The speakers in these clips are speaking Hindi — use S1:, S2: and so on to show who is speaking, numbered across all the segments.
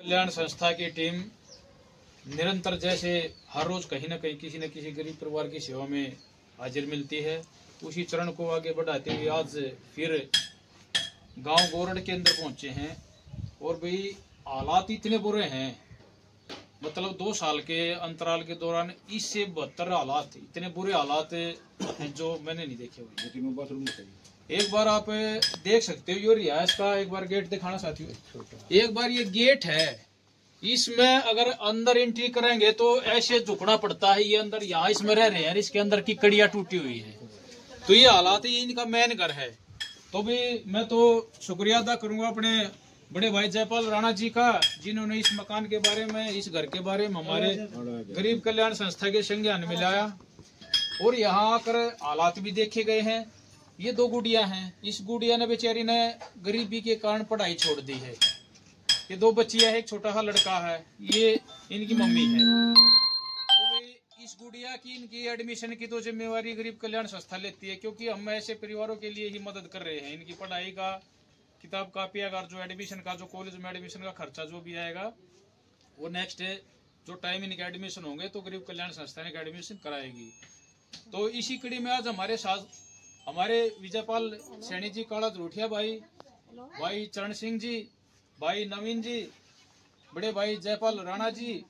S1: कल्याण संस्था की टीम निरंतर जैसे हर रोज कहीं न कहीं किसी न किसी गरीब परिवार की सेवा में हाजिर मिलती है, उसी चरण को आगे बढ़ाते हुए आज फिर गांव गोरड के अंदर पहुंचे हैं। और भाई हालात इतने बुरे हैं, मतलब 2 साल के अंतराल के दौरान इससे 72 हालात, इतने बुरे हालात हैं जो मैंने नहीं देखे हुए। एक बार आप देख सकते हो, ये रिहायश का एक बार गेट दिखाना साथियों। एक बार ये गेट है, इसमें अगर अंदर एंट्री करेंगे तो ऐसे झुकना पड़ता है। ये अंदर यहाँ इसमें रह रहे हैं, इसके अंदर की कड़ियां टूटी हुई है। तो ये हालात ही इनका मेन घर है। तो भी मैं तो शुक्रिया अदा करूंगा अपने बड़े भाई जयपाल राणा जी का, जिन्होंने इस मकान के बारे में, इस घर के बारे में हमारे गरीब कल्याण संस्था के संज्ञान में लाया। और यहाँ आकर हालात भी देखे गए हैं। ये 2 गुड़िया हैं, इस गुड़िया ने बेचारी ने गरीबी के कारण पढ़ाई छोड़ दी है। ये 2 बच्चियां है, एक छोटा सा लड़का है, ये इनकी मम्मी है। तो भाई इस गुड़िया की, इनकी एडमिशन की तो जिम्मेवारी गरीब कल्याण संस्था लेती है, क्योंकि हम ऐसे परिवारों के लिए ही मदद कर रहे हैं। इनकी पढ़ाई का, किताब कापी, अगर जो एडमिशन का, जो कॉलेज में एडमिशन का खर्चा जो भी आएगा वो नेक्स्ट जो टाइम इनके एडमिशन होंगे तो गरीब कल्याण संस्था ने एडमिशन कराएगी। तो इसी कड़ी में आज हमारे साथ हमारे विजयपाल सैनी जी, काला जरूठिया भाई चरण सिंह जी, भाई नवीन जी, बड़े भाई जयपाल राणा जी,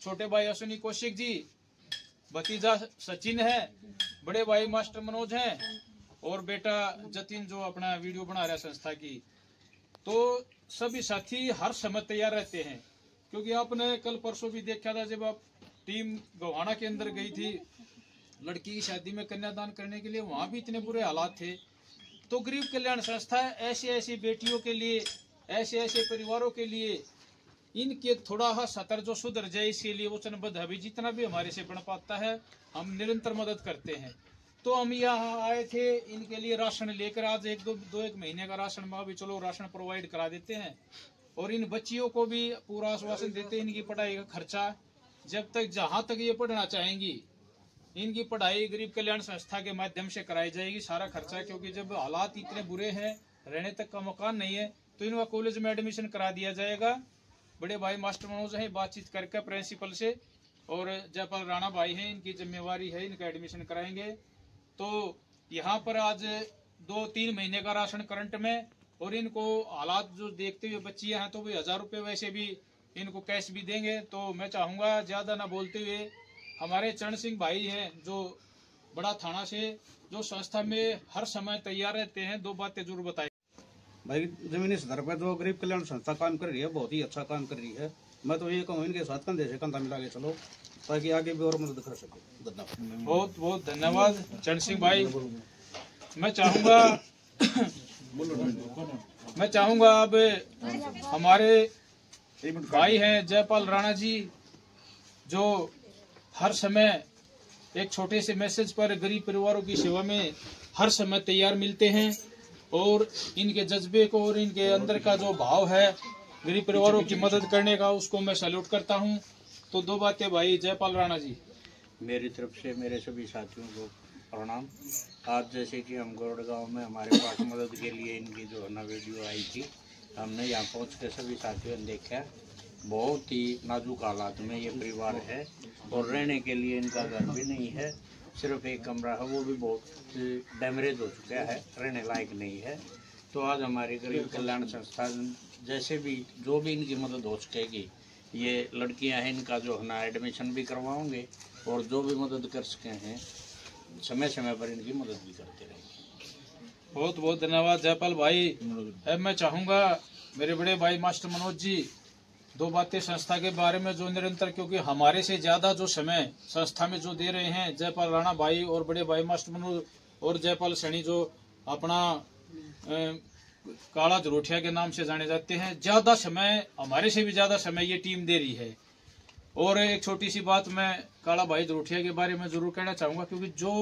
S1: छोटे भाई अश्विनी कौशिक जी, भतीजा सचिन है, बड़े भाई मास्टर मनोज हैं, और बेटा जतिन जो अपना वीडियो बना रहा है संस्था की। तो सभी साथी हर समय तैयार रहते हैं, क्योंकि आपने कल परसों भी देखा था जब आप टीम गोहाना के अंदर गई थी लड़की की शादी में कन्यादान करने के लिए, वहां भी इतने बुरे हालात थे। तो गरीब कल्याण संस्था ऐसी ऐसी बेटियों के लिए, ऐसे ऐसे परिवारों के लिए, इनके थोड़ा सा सतर जो सुधर जाए इसके लिए वचनबद्ध है। जितना भी हमारे से बन पाता है हम निरंतर मदद करते हैं। तो हम यहाँ आए थे इनके लिए राशन लेकर, आज एक महीने का राशन माँ भी चलो राशन प्रोवाइड करा देते हैं। और इन बच्चियों को भी पूरा आश्वासन देते हैं, इनकी पढ़ाई का खर्चा जब तक जहाँ तक ये पढ़ना चाहेंगी, इनकी पढ़ाई गरीब कल्याण संस्था के माध्यम से कराई जाएगी, सारा खर्चा। क्योंकि जब हालात इतने बुरे हैं, रहने तक का मकान नहीं है, तो इनका कॉलेज में एडमिशन करा दिया जाएगा। बड़े भाई मास्टर मनोज है, बातचीत करके प्रिंसिपल से, और जयपाल राणा भाई हैं, इनकी जिम्मेवारी है, इनका एडमिशन कराएंगे। तो यहाँ पर आज 2-3 महीने का राशन करंट में, और इनको हालात जो देखते हुए बच्चियां हैं तो भी 1000 रुपये वैसे भी इनको कैश भी देंगे। तो मैं चाहूंगा ज्यादा ना बोलते हुए हमारे चरण सिंह भाई हैं जो बड़ा थाना से, जो संस्था में हर समय तैयार रहते हैं, 2 बातें जरूर बताएं।
S2: भाई जमीनी स्तर पर जो गरीब कल्याण संस्था काम कर रही है, बहुत ही अच्छा काम कर रही है। मैं तो ये कहूँ इनके साथ कंधे से कंधा मिला के चलो, ताकि आगे भी और मदद कर सके। धन्यवाद,
S1: बहुत बहुत धन्यवाद चरण सिंह भाई। मैं चाहूंगा अब हमारे भाई हैं जयपाल राणा जी, जो हर समय एक छोटे से मैसेज पर गरीब परिवारों की सेवा में हर समय तैयार मिलते हैं, और इनके जज्बे को और इनके अंदर का जो भाव है गरीब परिवारों की मदद करने का, उसको मैं सैल्यूट करता हूं। तो 2 बातें भाई जयपाल राणा जी।
S3: मेरी तरफ से मेरे सभी साथियों को प्रणाम। आज जैसे कि हम गोरड गांव में हमारे पास मदद के लिए इनकी जो है ना वीडियो आई थी, हमने यहाँ पहुँच के सभी साथियों ने देखा। बहुत ही नाजुक हालात में ये परिवार है, और रहने के लिए इनका घर भी नहीं है, सिर्फ एक कमरा है, वो भी बहुत डैमेज हो चुका है, रहने लायक नहीं है। तो आज हमारी गरीब कल्याण संस्था जैसे भी जो भी इनकी मदद हो सकेगी, ये लड़कियां हैं इनका जो है ना एडमिशन भी करवाओगे, और जो भी मदद कर सके हैं समय समय पर इनकी मदद भी करते रहेंगे।
S1: बहुत बहुत धन्यवाद जयपाल भाई। अब मैं चाहूंगा मेरे बड़े भाई मास्टर मनोज जी 2 बातें संस्था के बारे में, जो निरंतर, क्योंकि हमारे से ज्यादा जो समय संस्था में जो दे रहे हैं जयपाल राणा भाई और बड़े भाई मास्टर मनोज और जयपाल सैनी, जो अपना काला जरूठिया के नाम से जाने जाते हैं, ज्यादा समय, हमारे से भी ज्यादा समय ये टीम दे रही है। और एक छोटी सी बात मैं काला भाई जरूठिया के बारे में जरूर कहना चाहूंगा, क्योंकि जो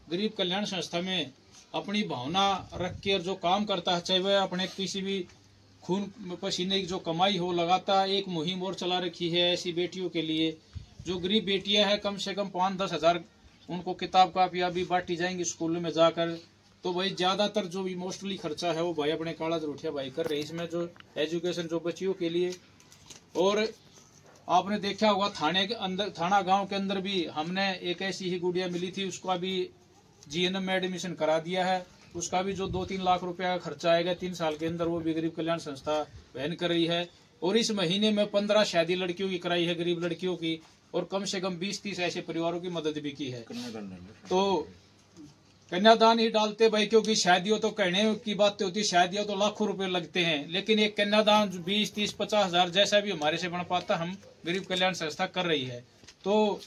S1: गरीब कल्याण संस्था में अपनी भावना रख के जो काम करता है, चाहे वह अपने किसी भी खून पसीने की जो कमाई हो, लगातार एक मुहिम और चला रखी है ऐसी बेटियों के लिए। जो गरीब बेटियां हैं, कम से कम 5-10 हजार उनको किताब कापियां भी बांटी जाएंगी स्कूल में जाकर। तो भाई ज्यादातर जो इमोशनली खर्चा है वो भाई अपने काला जरूठिया भाई कर रहे हैं। इसमें जो एजुकेशन जो बच्चियों के लिए और आपने देखा होगा थाने के अंदर, थाना गांव के अंदर भी हमने एक ऐसी ही गुड़िया मिली थी, उसका भी जीएनएम में एडमिशन करा दिया है। उसका भी जो 2-3 लाख रुपया का खर्चा आएगा 3 साल के अंदर, वो भी गरीब कल्याण संस्था वहन कर रही है। और इस महीने में 15 शादी लड़कियों की कराई है, गरीब लड़कियों की, और कम से कम 20-30 ऐसे परिवारों की मदद भी की है। तो कन्यादान ही डालते भाई, क्योंकि शादियों तो कहने की बात होती है, शादियों तो लाखों रुपए लगते हैं, लेकिन एक कन्यादान 20-30-50 हजार जैसा भी हमारे से बन पाता, हम गरीब कल्याण संस्था कर रही है। तो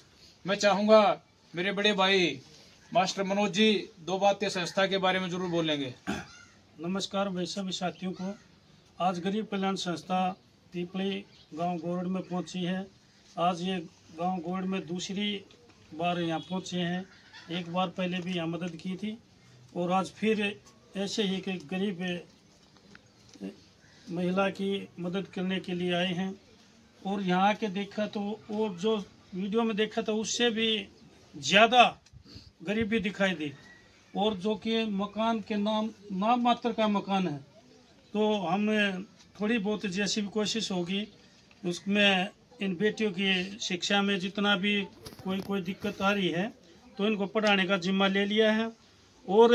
S1: मैं चाहूंगा मेरे बड़े भाई मास्टर मनोज जी 2 बातें संस्था के बारे में जरूर बोलेंगे।
S4: नमस्कार भाई सभी साथियों को। आज गरीब कल्याण संस्था पीपली गांव गोरड में पहुंची है। आज ये गांव गोरड में दूसरी बार यहाँ पहुंचे हैं। एक बार पहले भी यहाँ मदद की थी और आज फिर ऐसे ही एक गरीब महिला की मदद करने के लिए आए हैं। और यहाँ आके देखा तो वो जो वीडियो में देखा था उससे भी ज़्यादा गरीबी दिखाई दी, और जो कि मकान के नाम मात्र का मकान है। तो हम थोड़ी बहुत जैसी भी कोशिश होगी उसमें इन बेटियों की शिक्षा में जितना भी कोई दिक्कत आ रही है तो इनको पढ़ाने का जिम्मा ले लिया है। और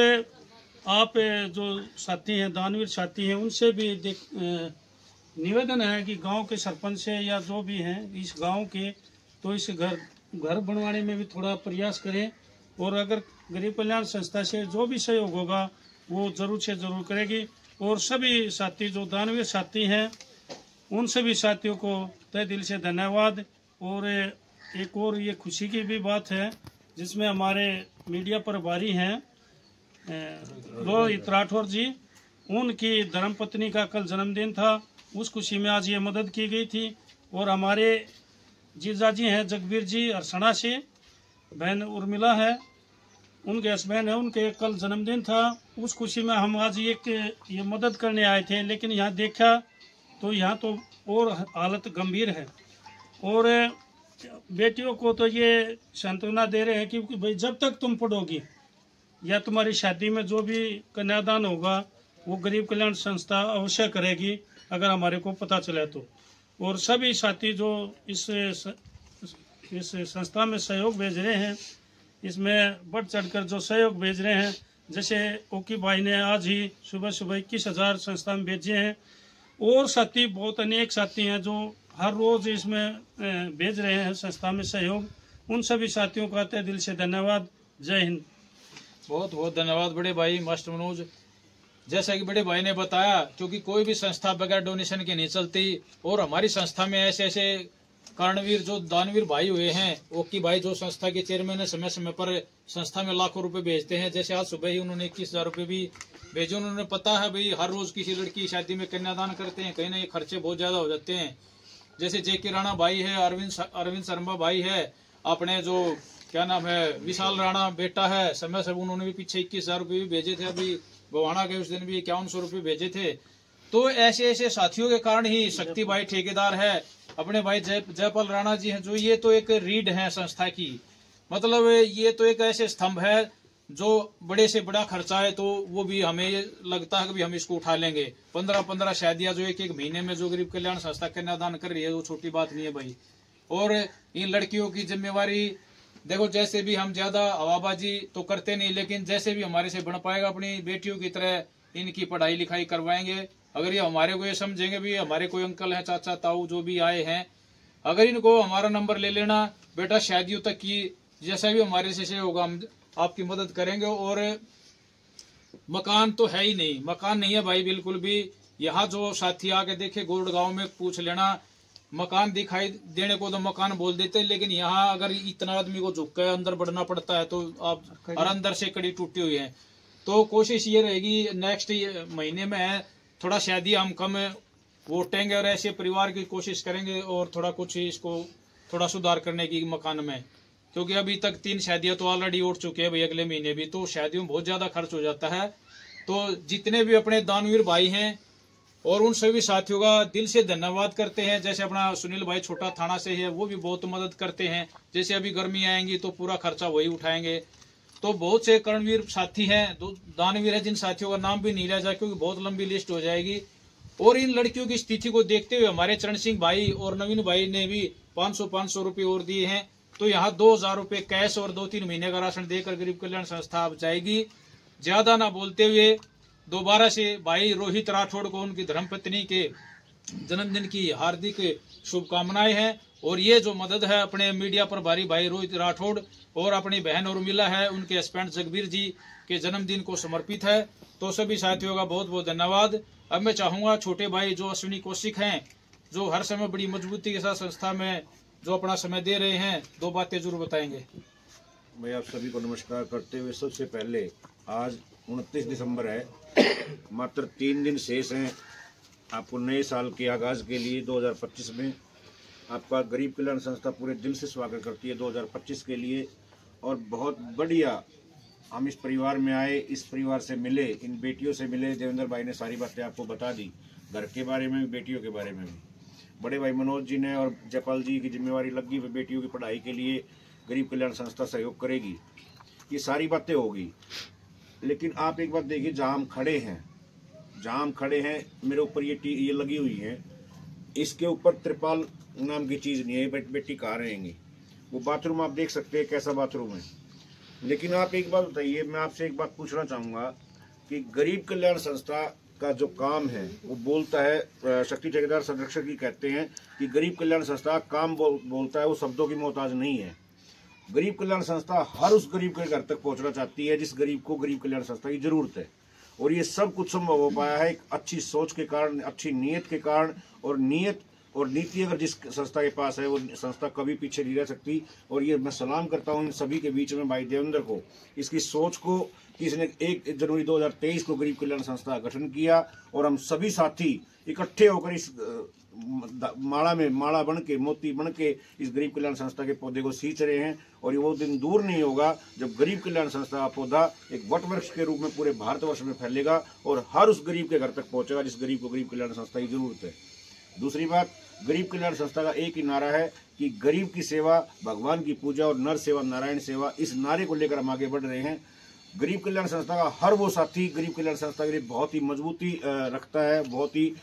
S4: आप जो साथी हैं, दानवीर साथी हैं, उनसे भी निवेदन है कि गांव के सरपंच से या जो भी हैं इस गांव के, तो इस घर बनवाने में भी थोड़ा प्रयास करें। और अगर गरीब कल्याण संस्था से जो भी सहयोग होगा वो जरूर से जरूर करेगी। और सभी साथी जो दानवीर साथी हैं उन सभी साथियों को तहे दिल से धन्यवाद। और एक और ये खुशी की भी बात है जिसमें हमारे मीडिया प्रभारी हैं रोहित राठौर जी, उनकी धर्मपत्नी का कल जन्मदिन था, उस खुशी में आज ये मदद की गई थी। और हमारे जीजाजी हैं जगबीर जी हरसणा से, बहन उर्मिला है, उनके हस्बैंड है, उनके कल जन्मदिन था, उस खुशी में हम आज ये मदद करने आए थे। लेकिन यहाँ देखा तो यहाँ तो और हालत गंभीर है। और बेटियों को तो ये सांत्वना दे रहे हैं कि भाई जब तक तुम पढ़ोगी या तुम्हारी शादी में जो भी कन्यादान होगा वो गरीब कल्याण संस्था अवश्य करेगी, अगर हमारे को पता चले तो। और सभी साथी जो इस संस्था में सहयोग भेज रहे हैं, इसमें बढ़ चढ़कर जो सहयोग भेज रहे हैं, जैसे ओकी भाई ने आज ही सुबह 21,000 संस्था में भेजे हैं। और साथी बहुत अनेक साथी हैं जो हर रोज इसमें भेज रहे हैं संस्था में सहयोग। उन सभी साथियों का तहे दिल से धन्यवाद। जय हिंद।
S1: बहुत बहुत धन्यवाद बड़े भाई मास्टर मनोज। जैसा कि बड़े भाई ने बताया, क्योंकि कोई भी संस्था बगैर डोनेशन के नहीं चलती, और हमारी संस्था में ऐसे ऐसे कर्णवीर जो दानवीर भाई हुए हैं, ओकी भाई जो संस्था के चेयरमैन है, समय समय पर संस्था में लाखों रुपए भेजते हैं। जैसे आज सुबह ही उन्होंने 21,000 रुपए भी भेजे। उन्होंने पता है भाई हर रोज किसी लड़की की शादी में कन्यादान करते हैं, कहीं ना कहीं खर्चे बहुत ज्यादा हो जाते हैं। जैसे जेके राणा भाई है, अरविंद शर्मा भाई है, अपने जो क्या नाम है विशाल राणा बेटा है, समय से उन्होंने भी पीछे 21,000 रुपए भी भेजे थे। अभी गोवाना गए उस दिन भी 5100 रुपए भेजे थे। तो ऐसे ऐसे साथियों के कारण ही शक्ति भाई ठेकेदार है, अपने भाई जयपाल राणा जी हैं, जो ये तो एक रीढ़ है संस्था की। मतलब ये तो एक ऐसे स्तंभ है जो बड़े से बड़ा खर्चा है तो वो भी हमें लगता है कि हम इसको उठा लेंगे। 15-15 शादियां जो एक महीने में जो गरीब कल्याण संस्था कन्यादान कर रही है वो छोटी बात नहीं है भाई। और इन लड़कियों की जिम्मेवारी देखो, जैसे भी हम ज्यादा हवाबाजी तो करते नहीं, लेकिन जैसे भी हमारे से बन पाएगा अपनी बेटियों की तरह इनकी पढ़ाई लिखाई करवाएंगे। अगर ये हमारे को ये समझेंगे भी, हमारे कोई अंकल है, चाचा ताऊ जो भी आए हैं, अगर इनको हमारा नंबर ले लेना, बेटा शादियों तक की जैसा भी हमारे से होगा हम आपकी मदद करेंगे। और मकान तो है ही नहीं, मकान नहीं है भाई बिल्कुल भी। यहाँ जो साथी आके देखे गोरड गांव में पूछ लेना, मकान दिखाई देने को तो मकान बोल देते, लेकिन यहाँ अगर इतना आदमी को झुक कर अंदर बढ़ना पड़ता है तो आप और अंदर से कड़ी टूटी हुई है। तो कोशिश ये रहेगी नेक्स्ट महीने में थोड़ा शादी हम कम वोटेंगे और ऐसे परिवार की कोशिश करेंगे और थोड़ा कुछ इसको थोड़ा सुधार करने की मकान में, क्योंकि अभी तक 3 शादियां तो ऑलरेडी उठ चुके हैं भाई, अगले महीने भी, तो शादियों में बहुत ज्यादा खर्च हो जाता है। तो जितने भी अपने दानवीर भाई हैं और उन सभी साथियों का दिल से धन्यवाद करते हैं। जैसे अपना सुनील भाई छोटा थाना से है, वो भी बहुत मदद करते हैं। जैसे अभी गर्मी आएंगी तो पूरा खर्चा वही उठाएंगे। तो बहुत से कर्णवीर साथी हैं, दानवीर है, जिन साथियों का नाम भी नहीं लिया जाए क्योंकि बहुत लंबी लिस्ट हो जाएगी। और इन लड़कियों की स्थिति को देखते हुए हमारे चरण सिंह भाई और नवीन भाई ने भी 500 रुपए और दिए हैं। तो यहाँ 2000 रुपए कैश और 2-3 महीने का राशन देकर गरीब कल्याण संस्था अब जाएगी। ज्यादा ना बोलते हुए दोबारा से भाई रोहित राठौड़ को उनकी धर्मपत्नी के जन्मदिन की हार्दिक शुभकामनाएं हैं। और ये जो मदद है अपने मीडिया प्रभारी भाई रोहित राठौड़ और अपनी बहन उर्मिला है, उनके हस्बैंड जगबीर जी के जन्मदिन को समर्पित है। तो सभी साथियों का बहुत बहुत धन्यवाद। अब मैं चाहूंगा छोटे भाई जो अश्विनी कौशिक हैं, जो हर समय बड़ी मजबूती के साथ संस्था में जो अपना समय दे रहे हैं, 2 बातें जरूर बताएंगे।
S5: मैं आप सभी को नमस्कार करते हुए सबसे पहले आज 29 दिसंबर है, मात्र 3 दिन शेष हैं आपको नए साल के आगाज के लिए 2025 में। आपका गरीब कल्याण संस्था पूरे दिल से स्वागत करती है 2025 के लिए। और बहुत बढ़िया हम इस परिवार में आए, इस परिवार से मिले, इन बेटियों से मिले। देवेंद्र भाई ने सारी बातें आपको बता दी, घर के बारे में भी, बेटियों के बारे में भी। बड़े भाई मनोज जी ने और जयपाल जी की जिम्मेवारी लगी हुई बेटियों की पढ़ाई के लिए गरीब कल्याण संस्था सहयोग करेगी। ये सारी बातें होगी, लेकिन आप एक बात देखिए, जहाँ हम खड़े हैं मेरे ऊपर ये लगी हुई है, इसके ऊपर त्रिपाल नाम की चीज़ नहीं है। बेटी कहाँ रहेंगी? वो बाथरूम आप देख सकते हैं कैसा बाथरूम है। लेकिन आप एक बात बताइए, मैं आपसे एक बात पूछना चाहूँगा कि गरीब कल्याण संस्था का जो काम है वो बोलता है, शक्ति ठेकेदार संरक्षक जी कहते हैं कि गरीब कल्याण संस्था काम बोलता है, वो शब्दों की मोहताज नहीं है। गरीब कल्याण संस्था हर उस गरीब के घर तक पहुंचना चाहती है जिस गरीब को गरीब कल्याण संस्था की जरूरत है। और ये सब कुछ संभव हो पाया है एक अच्छी सोच के कारण, अच्छी नीयत के कारण। और नीयत और नीति अगर जिस संस्था के पास है वो संस्था कभी पीछे नहीं रह सकती। और ये मैं सलाम करता हूँ इन सभी के बीच में भाई देवेंद्र को, इसकी सोच को कि इसने 1 जनवरी 2023 को गरीब कल्याण संस्था का गठन किया और हम सभी साथी इकट्ठे होकर इस माला बन के, मोती बन के इस गरीब कल्याण संस्था के पौधे को सींच रहे हैं। और ये वो दिन दूर नहीं होगा जब गरीब कल्याण संस्था का पौधा एक वटवृक्ष के रूप में पूरे भारतवर्ष में फैलेगा और हर उस गरीब के घर तक पहुंचेगा जिस गरीब को गरीब कल्याण संस्था की जरूरत है। दूसरी बात, गरीब कल्याण संस्था का एक ही नारा है कि गरीब की सेवा भगवान की पूजा और नर सेवा नारायण सेवा। इस नारे को लेकर हम आगे बढ़ रहे हैं। गरीब कल्याण संस्था का हर वो साथी गरीब कल्याण संस्था के लिए बहुत ही मजबूती रखता है, बहुत ही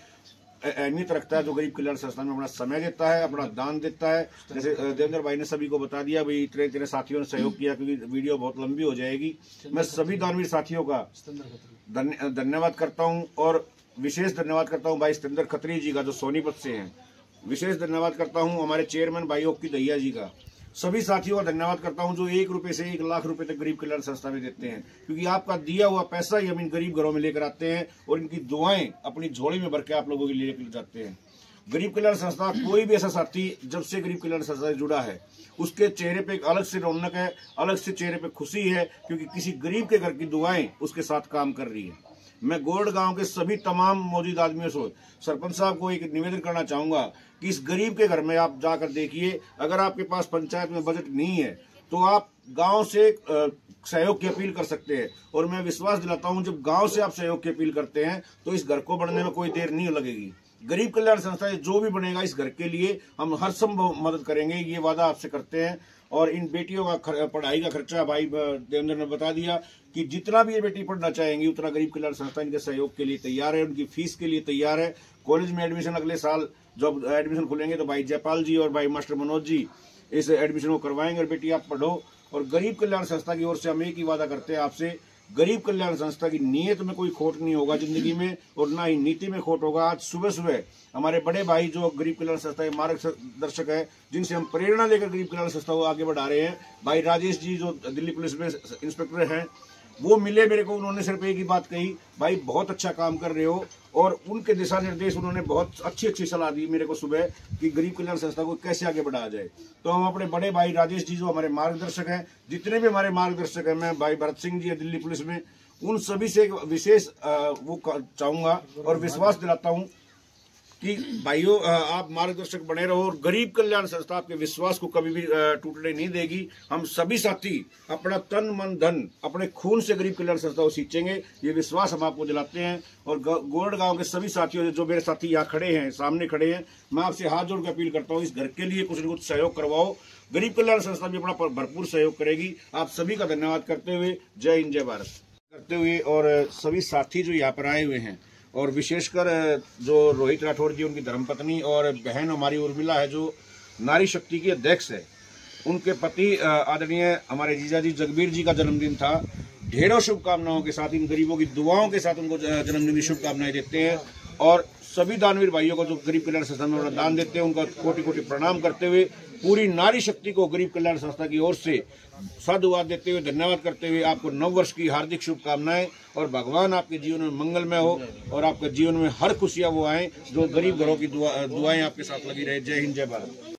S5: अहमियत रखता है, जो गरीब कल्याण संस्था में अपना समय देता है, अपना दान देता है। जैसे देवेंद्र भाई ने सभी को बता दिया, भाई इतने साथियों ने सहयोग किया, क्योंकि वीडियो बहुत लंबी हो जाएगी। मैं सभी दानवीर साथियों का धन्यवाद करता हूँ और विशेष धन्यवाद करता हूँ भाई सतेंद्र खत्री जी का जो सोनीपत से हैं। विशेष धन्यवाद करता हूँ हमारे चेयरमैन भाई ओक्की दहिया जी का। सभी साथियों का धन्यवाद करता हूं जो 1 रुपए से 1 लाख रुपए तक गरीब कल्याण संस्था में देते हैं, क्योंकि आपका दिया हुआ पैसा ही हम इन गरीब घरों में लेकर आते हैं और इनकी दुआएं अपनी झोली में भर के आप लोगों के लिए लेकर जाते हैं। गरीब कल्याण संस्था, कोई भी ऐसा साथी जब से गरीब कल्याण संस्था से जुड़ा है उसके चेहरे पे एक अलग से रौनक है, अलग से चेहरे पे खुशी है, क्योंकि किसी गरीब के घर की दुआएं उसके साथ काम कर रही है। मैं गोरड गांव के सभी तमाम मौजूद आदमियों से सरपंच साहब को एक निवेदन करना चाहूंगा कि इस गरीब के घर में आप जाकर देखिए। अगर आपके पास पंचायत में बजट नहीं है तो आप गांव से सहयोग की अपील कर सकते हैं, और मैं विश्वास दिलाता हूं जब गांव से आप सहयोग की अपील करते हैं तो इस घर को बढ़ने में कोई देर नहीं लगेगी। गरीब कल्याण संस्था जो भी बनेगा इस घर के लिए हम हर संभव मदद करेंगे, ये वादा आपसे करते हैं। और इन बेटियों का पढ़ाई का खर्चा भाई देवेंद्र ने बता दिया कि जितना भी ये बेटी पढ़ना चाहेंगी उतना गरीब कल्याण संस्था इनके सहयोग के लिए तैयार है, उनकी फीस के लिए तैयार है। कॉलेज में एडमिशन अगले साल जब एडमिशन खुलेंगे तो भाई जयपाल जी और भाई मास्टर मनोज जी इस एडमिशन को करवाएंगे और बेटी आप पढ़ो। और गरीब कल्याण संस्था की ओर से हम एक ही वादा करते हैं आपसे, गरीब कल्याण संस्था की नीयत में कोई खोट नहीं होगा जिंदगी में, और ना ही नीति में खोट होगा। आज सुबह सुबह हमारे बड़े भाई जो गरीब कल्याण संस्था के मार्गदर्शक है, जिनसे हम प्रेरणा लेकर गरीब कल्याण संस्था को आगे बढ़ा रहे हैं, भाई राजेश जी जो दिल्ली पुलिस में इंस्पेक्टर हैं, वो मिले मेरे को। उन्होंने सिर्फ एक ही बात कही, भाई बहुत अच्छा काम कर रहे हो, और उनके दिशा निर्देश उन्होंने बहुत अच्छी सलाह दी मेरे को सुबह कि गरीब कल्याण संस्था को कैसे आगे बढ़ाया जाए। तो हम अपने बड़े भाई राजेश जी जो हमारे मार्गदर्शक हैं, जितने भी हमारे मार्गदर्शक हैं, मैं भाई भरत सिंह जी है दिल्ली पुलिस में, उन सभी से विशेष वो चाहूंगा और विश्वास दिलाता हूं कि भाइयों आप मार्गदर्शक बने रहो, और गरीब कल्याण संस्था आपके विश्वास को कभी भी टूटने नहीं देगी। हम सभी साथी अपना तन मन धन अपने खून से गरीब कल्याण संस्था को सींचेंगे, ये विश्वास हम आपको दिलाते हैं। और गोरड गांव के सभी साथियों जो मेरे साथी यहाँ खड़े हैं, सामने खड़े हैं, मैं आपसे हाथ जोड़ के अपील करता हूँ इस घर के लिए कुछ न कुछ सहयोग करवाओ। गरीब कल्याण संस्था भी अपना भरपूर सहयोग करेगी। आप सभी का धन्यवाद करते हुए जय हिंद जय भारत करते हुए, और सभी साथी जो यहाँ पर आए हुए हैं और विशेषकर जो रोहित राठौड़ जी उनकी धर्मपत्नी और बहन हमारी उर्मिला है जो नारी शक्ति की अध्यक्ष है, उनके पति आदरणीय हमारे जीजा जी जगबीर जी का जन्मदिन था। ढेरों शुभकामनाओं के साथ, इन गरीबों की दुआओं के साथ उनको जन्मदिन की शुभकामनाएं देते हैं और सभी दानवीर भाइयों को जो गरीब कल्याण संस्था में दान देते हैं उनका कोटि कोटि प्रणाम करते हुए पूरी नारी शक्ति को गरीब कल्याण संस्था की ओर से साधुवाद देते हुए धन्यवाद करते हुए आपको नववर्ष की हार्दिक शुभकामनाएं और भगवान आपके जीवन में मंगलमय हो और आपके जीवन में हर खुशियां वो आए जो गरीब घरों की दुआएं आपके साथ लगी रहे। जय हिंद, जय भारत।